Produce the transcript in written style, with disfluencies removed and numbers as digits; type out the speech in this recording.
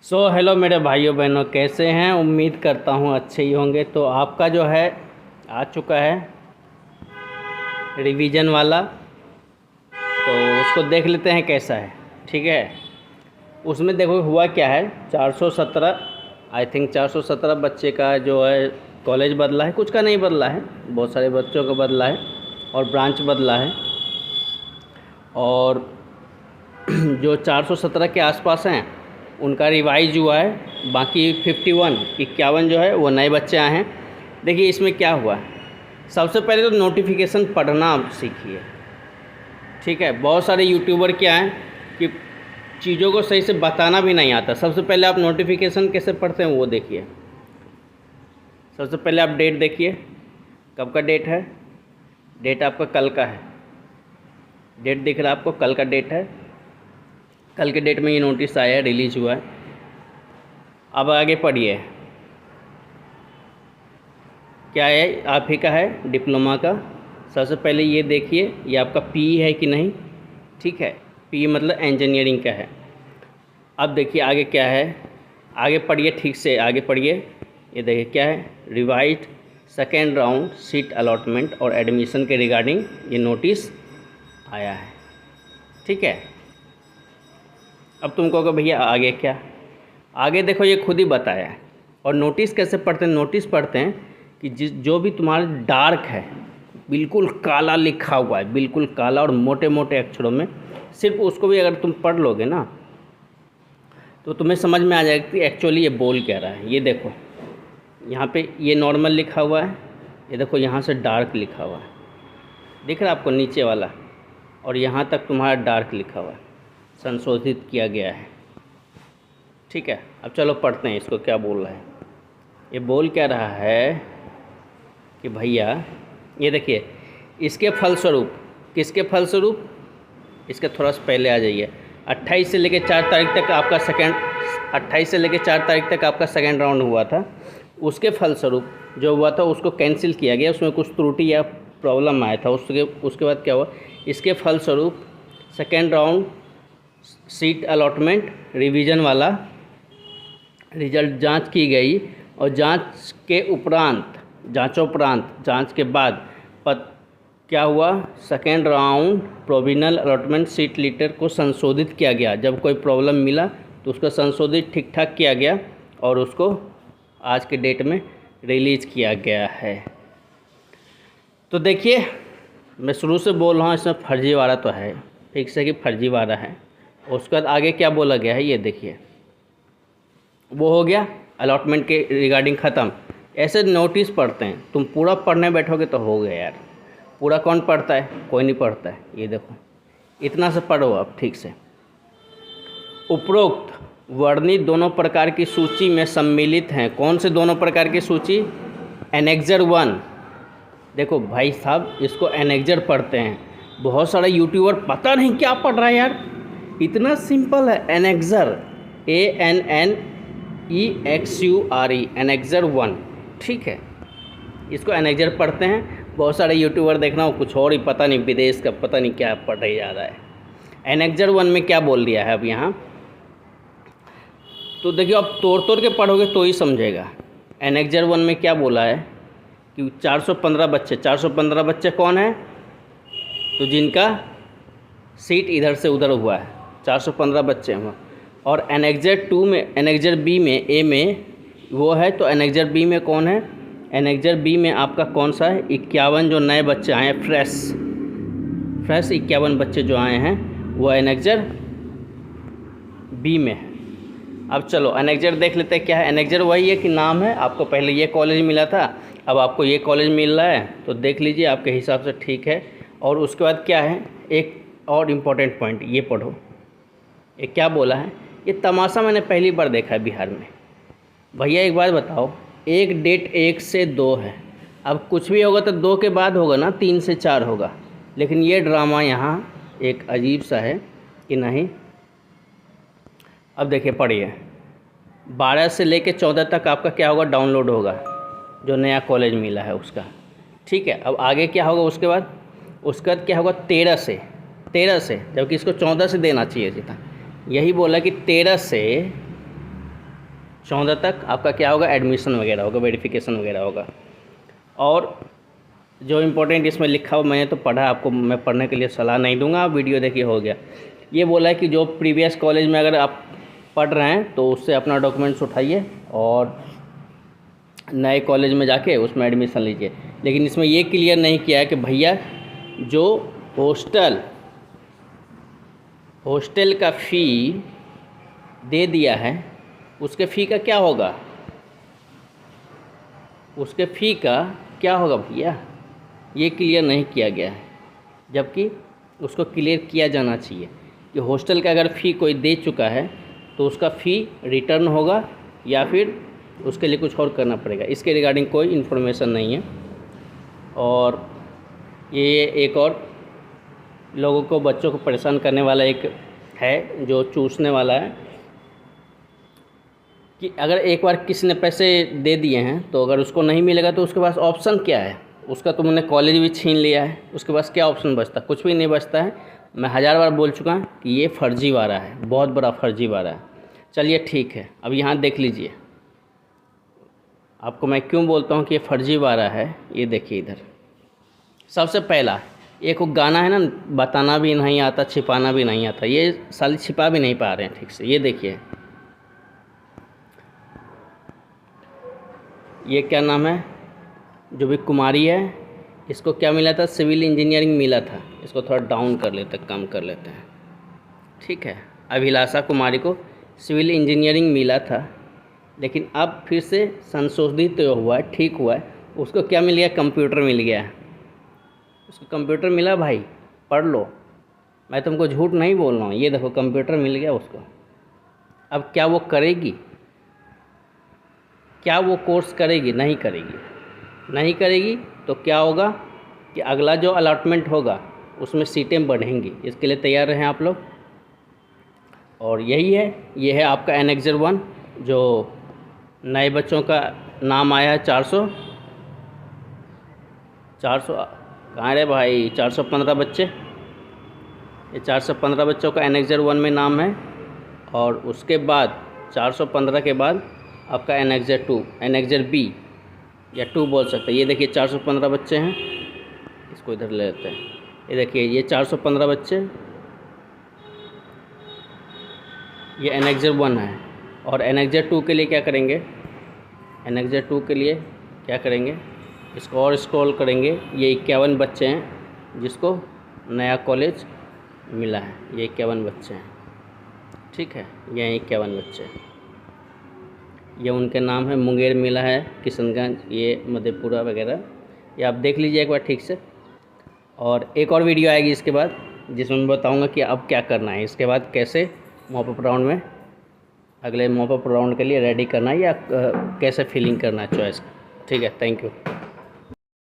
Hello मेरे भाइयों बहनों, कैसे हैं। उम्मीद करता हूँ अच्छे ही होंगे। तो आपका जो है आ चुका है रिवीजन वाला, तो उसको देख लेते हैं कैसा है। ठीक है, उसमें देखो हुआ क्या है। 417 आई थिंक 417 बच्चे का जो है कॉलेज बदला है, कुछ का नहीं बदला है, बहुत सारे बच्चों का बदला है और ब्रांच बदला है। और जो 417 के आसपास हैं उनका रिवाइज हुआ है। बाकी 51 जो है वो नए बच्चे आए हैं। देखिए इसमें क्या हुआ है, सबसे पहले तो नोटिफिकेशन पढ़ना आप सीखिए। ठीक है, बहुत सारे यूट्यूबर क्या हैं कि चीज़ों को सही से बताना भी नहीं आता। सबसे पहले आप नोटिफिकेशन कैसे पढ़ते हैं वो देखिए। सबसे पहले आप डेट देखिए, कब का डेट है। डेट आपका कल का है, डेट दिख रहा है आपको, कल का डेट है। कल के डेट में ये नोटिस आया है, रिलीज़ हुआ है। अब आगे पढ़िए, क्या है, आप ही का है डिप्लोमा का। सबसे पहले ये देखिए ये आपका पीई है कि नहीं। ठीक है, पीई मतलब इंजीनियरिंग का है। अब देखिए आगे क्या है, आगे पढ़िए, ठीक से आगे पढ़िए। ये देखिए क्या है, revised second round seat allotment और एडमिशन के रिगार्डिंग ये नोटिस आया है। ठीक है, अब तुम कहोगे भैया आगे क्या। आगे देखो ये खुद ही बताया है। और नोटिस कैसे पढ़ते हैं, नोटिस पढ़ते हैं कि जो भी तुम्हारा डार्क है, बिल्कुल काला लिखा हुआ है, बिल्कुल काला और मोटे मोटे अक्षरों में, सिर्फ उसको भी अगर तुम पढ़ लोगे ना तो तुम्हें समझ में आ जाएगा कि एक्चुअली ये बोल क्या रहा है। ये देखो यहाँ पे ये नॉर्मल लिखा हुआ है, ये देखो यहाँ से डार्क लिखा हुआ है, दिख रहा है आपको नीचे वाला, और यहाँ तक तुम्हारा डार्क लिखा हुआ है, संशोधित किया गया है। ठीक है, अब चलो पढ़ते हैं इसको क्या बोल रहा है। ये बोल क्या रहा है कि भैया ये देखिए, इसके फलस्वरूप, किसके फलस्वरूप, इसके थोड़ा सा पहले आ जाइए। 28 से लेकर 4 तारीख तक आपका सेकेंड 28 से लेकर 4 तारीख तक आपका सेकेंड राउंड हुआ था। उसके फलस्वरूप जो हुआ था उसको कैंसिल किया गया, उसमें कुछ त्रुटि या प्रॉब्लम आया था। उसके बाद क्या हुआ, इसके फलस्वरूप second round seat allotment revision वाला रिजल्ट जांच की गई, और जांच के उपरांत, जांच के बाद क्या हुआ, second round provisional allotment seat litre को संशोधित किया गया। जब कोई प्रॉब्लम मिला तो उसका संशोधित ठीक ठाक किया गया और उसको आज के डेट में रिलीज़ किया गया है। तो देखिए मैं शुरू से बोल रहा हूँ, इसमें फर्जीवाड़ा तो है, फिक्स है कि फर्जीवाड़ा है। उसके बाद आगे क्या बोला गया है ये देखिए, वो हो गया अलॉटमेंट के रिगार्डिंग ख़त्म। ऐसे नोटिस पढ़ते हैं, तुम पूरा पढ़ने बैठोगे तो हो गया यार। पूरा कौन पढ़ता है, कोई नहीं पढ़ता है। ये देखो इतना से पढ़ो अब ठीक से। उपरोक्त वर्णित दोनों प्रकार की सूची में सम्मिलित हैं। कौन से दोनों प्रकार की सूची, एनेक्जर 1। देखो भाई साहब इसको एनेक्जर पढ़ते हैं, बहुत सारे यूट्यूबर पता नहीं क्या पढ़ रहा है यार। इतना सिंपल है एनेक्जर, ANNEXURE, एनेक्जर 1। ठीक है, इसको एनेक्जर पढ़ते हैं। बहुत सारे यूट्यूबर देखना वो कुछ और ही, पता नहीं विदेश का पता नहीं क्या पढ़ रही जा रहा है। एनेक्जर 1 में क्या बोल दिया है अब यहाँ, तो देखिए अब तोड़ के पढ़ोगे तो ही समझेगा। एनेक्जर 1 में क्या बोला है कि 415 बच्चे कौन है, तो जिनका सीट इधर से उधर हुआ है, 415 बच्चे हैं। और एनेक्जर 2 में, एनेक्जर बी में, ए में वो है, तो एनेक्जर बी में कौन है, एनेक्जर बी में आपका कौन सा है, 51 जो नए बच्चे आए हैं, फ्रेश 51 बच्चे जो आए हैं वो एनेक्जर बी में है। अब चलो एनेक्जर देख लेते हैं क्या है। एनेक्जर वही है कि नाम है, आपको पहले ये कॉलेज मिला था, अब आपको ये कॉलेज मिल रहा है, तो देख लीजिए आपके हिसाब से ठीक है। और उसके बाद क्या है, एक और इम्पॉर्टेंट पॉइंट ये पढ़ो, ये क्या बोला है। ये तमाशा मैंने पहली बार देखा है बिहार में। भैया एक बात बताओ, एक डेट 1 से 2 है, अब कुछ भी होगा तो 2 के बाद होगा ना, 3 से 4 होगा। लेकिन ये ड्रामा यहाँ एक अजीब सा है कि नहीं। अब देखिए पढ़िए, 12 से लेकर 14 तक आपका क्या होगा, डाउनलोड होगा जो नया कॉलेज मिला है उसका। ठीक है, अब आगे क्या होगा उसके बाद क्या होगा, 13 से, जबकि इसको 14 से देना चाहिए था। यही बोला कि 13 से 14 तक आपका क्या होगा, एडमिशन वगैरह होगा, वेरिफिकेशन वगैरह होगा। और जो इम्पोर्टेंट इसमें लिखा हुआ मैंने तो पढ़ा, आपको मैं पढ़ने के लिए सलाह नहीं दूंगा, आप वीडियो देखिए हो गया। ये बोला है कि जो प्रीवियस कॉलेज में अगर आप पढ़ रहे हैं तो उससे अपना डॉक्यूमेंट्स उठाइए और नए कॉलेज में जाके उसमें एडमिशन लीजिए। लेकिन इसमें ये क्लियर नहीं किया है कि भैया जो हॉस्टल का फ़ी दे दिया है उसके फ़ी का क्या होगा, उसके फ़ी का क्या होगा भैया, ये क्लियर नहीं किया गया है। जबकि उसको क्लियर किया जाना चाहिए कि हॉस्टल का अगर फ़ी कोई दे चुका है तो उसका फ़ी रिटर्न होगा या फिर उसके लिए कुछ और करना पड़ेगा। इसके रिगार्डिंग कोई इन्फॉर्मेशन नहीं है। और ये एक और लोगों को, बच्चों को परेशान करने वाला एक है जो चूसने वाला है कि अगर एक बार किसी ने पैसे दे दिए हैं तो अगर उसको नहीं मिलेगा तो उसके पास ऑप्शन क्या है, उसका तुमने कॉलेज भी छीन लिया है, उसके पास क्या ऑप्शन बचता, कुछ भी नहीं बचता है। मैं 1000 बार बोल चुका हूँ कि ये फर्जीवाड़ा है, बहुत बड़ा फर्जीवाड़ा है। चलिए ठीक है, अब यहाँ देख लीजिए, आपको मैं क्यों बोलता हूँ कि ये फर्जीवाड़ा है। ये देखिए इधर सबसे पहला एक वो गाना है ना, बताना भी नहीं आता छिपाना भी नहीं आता, ये साली छिपा भी नहीं पा रहे हैं ठीक से। ये देखिए, ये क्या नाम है, जो भी कुमारी है, इसको क्या मिला था, सिविल इंजीनियरिंग मिला था। इसको थोड़ा डाउन कर लेते हैं, कम कर लेते हैं, ठीक है। अभिलाषा कुमारी को सिविल इंजीनियरिंग मिला था, लेकिन अब फिर से संशोधित हुआ है, ठीक हुआ है। उसको क्या मिल गया, कंप्यूटर मिल गया है। उसको कंप्यूटर मिला, भाई पढ़ लो, मैं तुमको झूठ नहीं बोल रहा हूँ। ये देखो कंप्यूटर मिल गया उसको। अब क्या वो करेगी, क्या वो कोर्स करेगी, नहीं करेगी। नहीं करेगी तो क्या होगा कि अगला जो अलॉटमेंट होगा उसमें सीटें बढ़ेंगी। इसके लिए तैयार रहें आप लोग। और यही है, ये है आपका एनेक्जर 1 जो नए बच्चों का नाम आया है। 400 कहाँ रे भाई, 415 बच्चे, ये 415 बच्चों का एनेक्जर 1 में नाम है। और उसके बाद 415 के बाद आपका एनेक्जर 2, एनेक्जर बी या 2 बोल सकते हैं। ये देखिए 415 बच्चे हैं, इसको इधर ले लेते हैं। ये देखिए ये 415 बच्चे, ये एनेक्जर 1 है। और एनेक्जर 2 के लिए क्या करेंगे, एनेक्जर 2 के लिए क्या करेंगे, इसको और स्क्रॉल करेंगे। ये 51 बच्चे हैं जिसको नया कॉलेज मिला है, ये 51 बच्चे हैं, ठीक है। ये 51 बच्चे हैं, ये उनके नाम है। मुंगेर मिला है, किशनगंज, ये मधेपुरा वगैरह, ये आप देख लीजिए एक बार ठीक से। और एक और वीडियो आएगी इसके बाद जिसमें मैं बताऊंगा कि अब क्या करना है, इसके बाद कैसे मॉप अप राउंड में, अगले मॉप अप राउंड के लिए रेडी करना है या कैसे फिलिंग करना है चॉइस, ठीक है। Thank you.